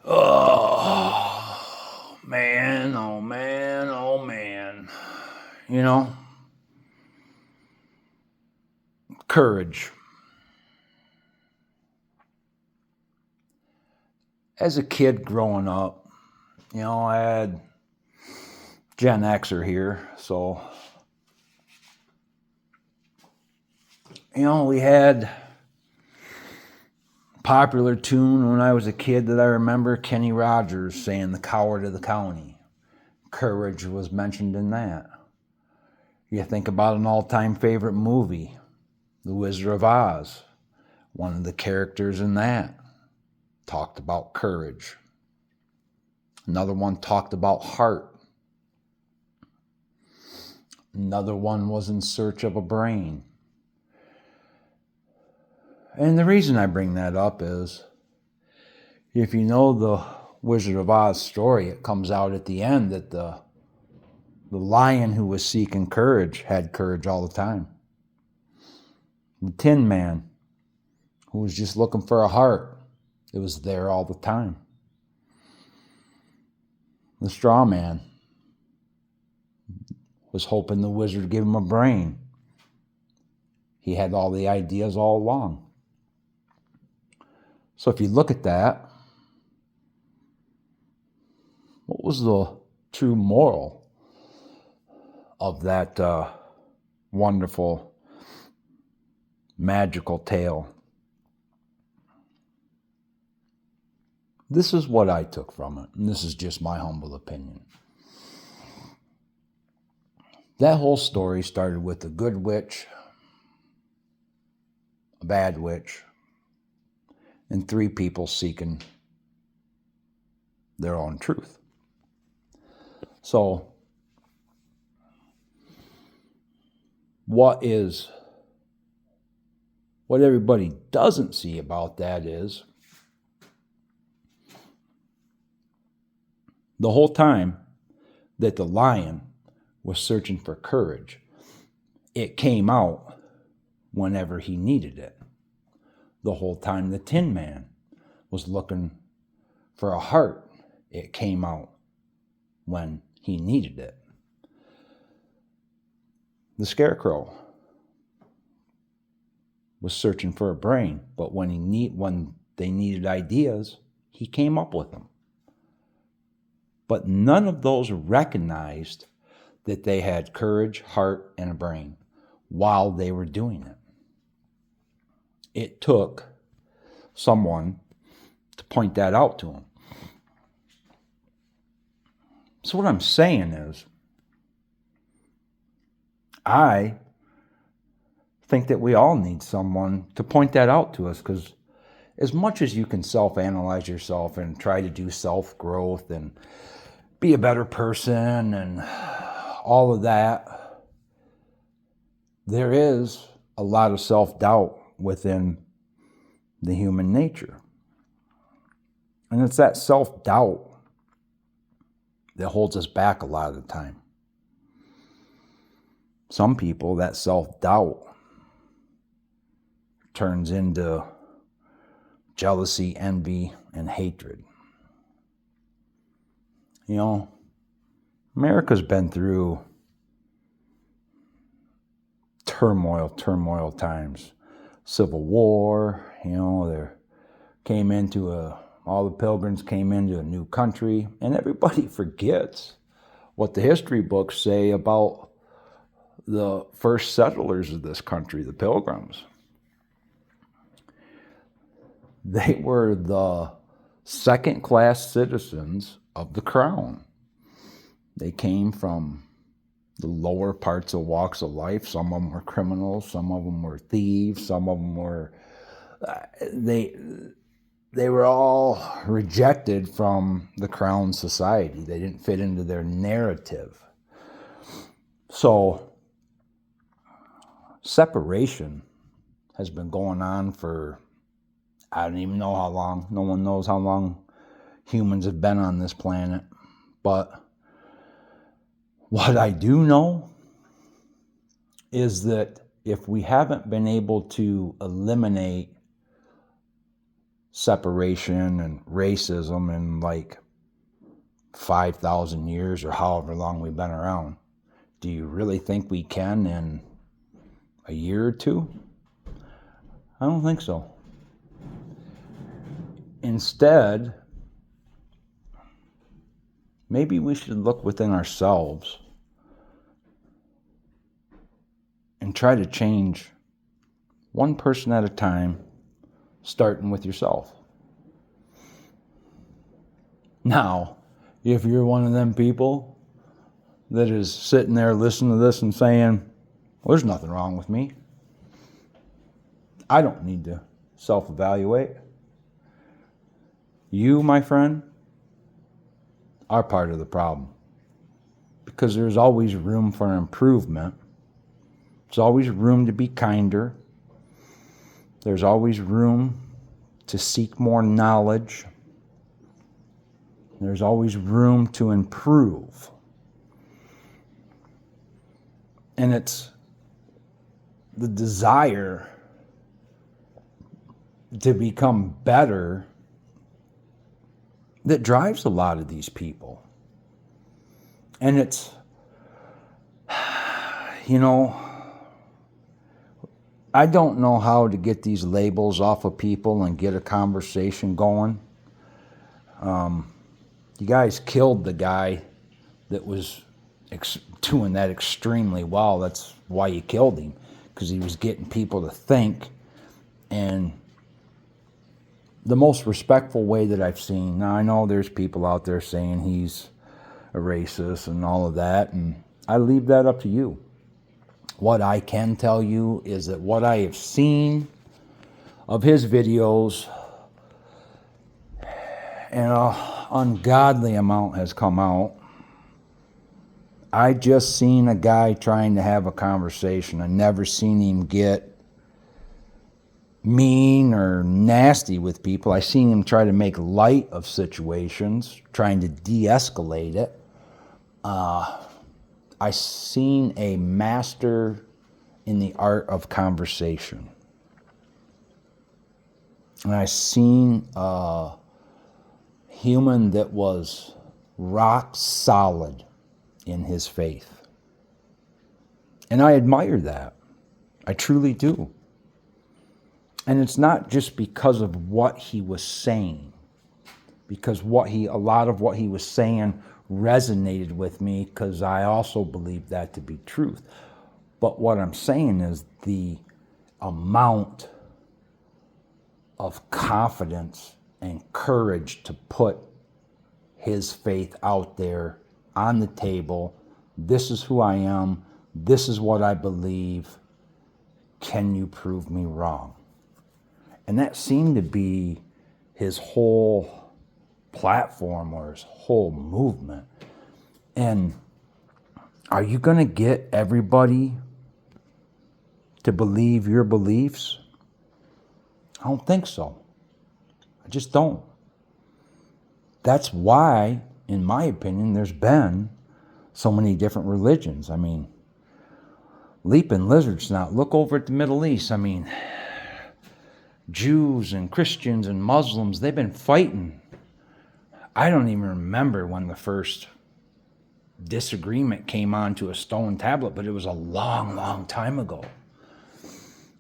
Oh, man, oh, man, oh, man. You know, courage. As a kid growing up, I had Gen Xer here. So, we had popular tune when I was a kid that I remember Kenny Rogers saying the coward of the county. Courage was mentioned in that. You think about an all-time favorite movie, The Wizard of Oz. One of the characters in that talked about courage. Another one talked about heart. Another one was In Search of a Brain. And the reason I bring that up is, if you know the Wizard of Oz story, it comes out at the end that the lion who was seeking courage had courage all the time. The Tin Man, who was just looking for a heart, it was there all the time. The Straw Man was hoping the wizard would give him a brain. He had all the ideas all along. So if you look at that, what was the true moral of that wonderful, magical tale? This is what I took from it, and this is just my humble opinion. That whole story started with a good witch, a bad witch, and three people seeking their own truth. So, what everybody doesn't see about that is, the whole time that the lion was searching for courage, it came out whenever he needed it. The whole time the Tin Man was looking for a heart, it came out when he needed it. The Scarecrow was searching for a brain, but when they needed ideas, he came up with them. But none of those recognized that they had courage, heart, and a brain while they were doing it. It took someone to point that out to them. So what I'm saying is, I think that we all need someone to point that out to us, because as much as you can self-analyze yourself and try to do self-growth and be a better person and all of that, there is a lot of self-doubt within the human nature. And it's that self-doubt that holds us back a lot of the time. Some people, that self-doubt turns into jealousy, envy, and hatred. America's been through turmoil times. Civil War, all the pilgrims came into a new country, and everybody forgets what the history books say about the first settlers of this country, the Pilgrims. They were the second-class citizens of the crown. They came from the lower parts of walks of life. Some of them were criminals, some of them were thieves, some of them were... They were all rejected from the crown society. They didn't fit into their narrative. So, separation has been going on for, I don't even know how long. No one knows how long humans have been on this planet. But what I do know is that if we haven't been able to eliminate separation and racism in like 5,000 years or however long we've been around. Do you really think we can in a year or two? I don't think so. Instead, maybe we should look within ourselves and try to change one person at a time, starting with yourself. Now, if you're one of them people that is sitting there listening to this and saying, well, there's nothing wrong with me, I don't need to self-evaluate. You, my friend, are part of the problem. Because there's always room for improvement. There's always room to be kinder. There's always room to seek more knowledge. There's always room to improve. And it's the desire to become better that drives a lot of these people. And it's, you know, I don't know how to get these labels off of people and get a conversation going. You guys killed the guy that was doing that extremely well. That's why you killed him, because he was getting people to think. And the most respectful way that I've seen, now I know there's people out there saying he's a racist and all of that, and I leave that up to you. What I can tell you is that what I have seen of his videos, and an ungodly amount has come out. I just seen a guy trying to have a conversation. I never seen him get mean or nasty with people. I seen him try to make light of situations, trying to de-escalate it. I seen a master in the art of conversation. And I seen a human that was rock solid in his faith. And I admire that. I truly do. And it's not just because of what he was saying, because a lot of what he was saying resonated with me, because I also believe that to be truth. But what I'm saying is the amount of confidence and courage to put his faith out there on the table. This is who I am. This is what I believe. Can you prove me wrong? And that seemed to be his whole platform or his whole movement. And are you going to get everybody to believe your beliefs? I don't think so. I just don't. That's why, in my opinion, there's been so many different religions. I mean, leaping lizards now. Look over at the Middle East. I mean, Jews and Christians and Muslims, they've been fighting. I don't even remember when the first disagreement came onto a stone tablet, but it was a long, long time ago.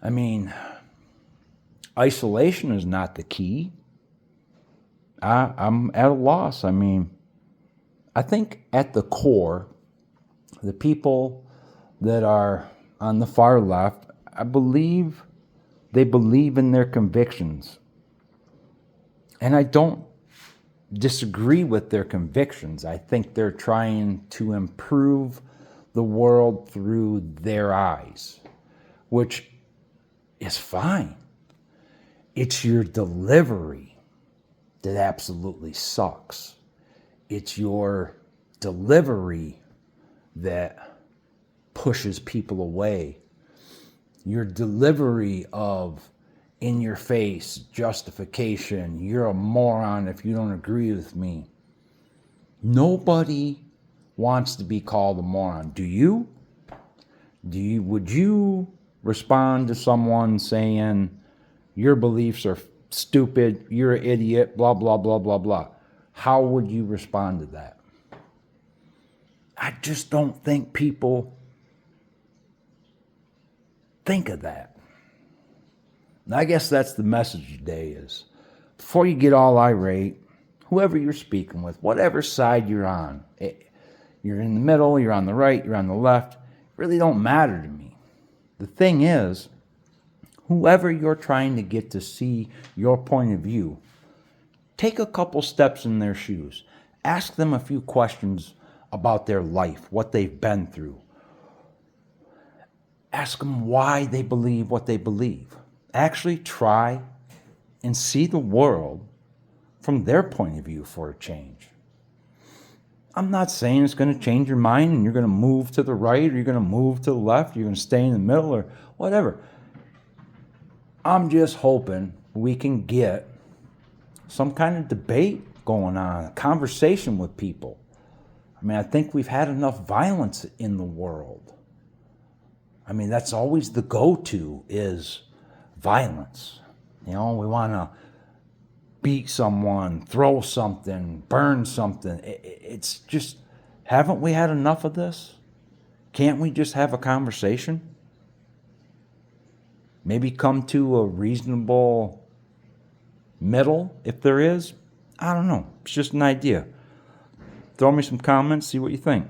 I mean, isolation is not the key. I'm at a loss. I mean, I think at the core, the people that are on the far left, I believe they believe in their convictions. And I don't disagree with their convictions. I think they're trying to improve the world through their eyes, which is fine. It's your delivery that absolutely sucks. It's your delivery that pushes people away. Your delivery of in your face justification. You're a moron if you don't agree with me. Nobody wants to be called a moron. Do you? Would you respond to someone saying your beliefs are stupid, you're an idiot, blah, blah, blah, blah, blah. How would you respond to that? I just don't think people think of that. And I guess that's the message today is, before you get all irate, whoever you're speaking with, whatever side you're on, you're in the middle, you're on the right, you're on the left, it really don't matter to me. The thing is, whoever you're trying to get to see your point of view, take a couple steps in their shoes. Ask them a few questions about their life, what they've been through. Ask them why they believe what they believe. Actually try and see the world from their point of view for a change. I'm not saying it's going to change your mind and you're going to move to the right or you're going to move to the left, you're going to stay in the middle or whatever. I'm just hoping we can get some kind of debate going on, a conversation with people. I mean, I think we've had enough violence in the world. I mean, that's always the go-to is violence. You know, we want to beat someone, throw something, burn something. It's just, haven't we had enough of this? Can't we just have a conversation? Maybe come to a reasonable middle, if there is. I don't know. It's just an idea. Throw me some comments, see what you think.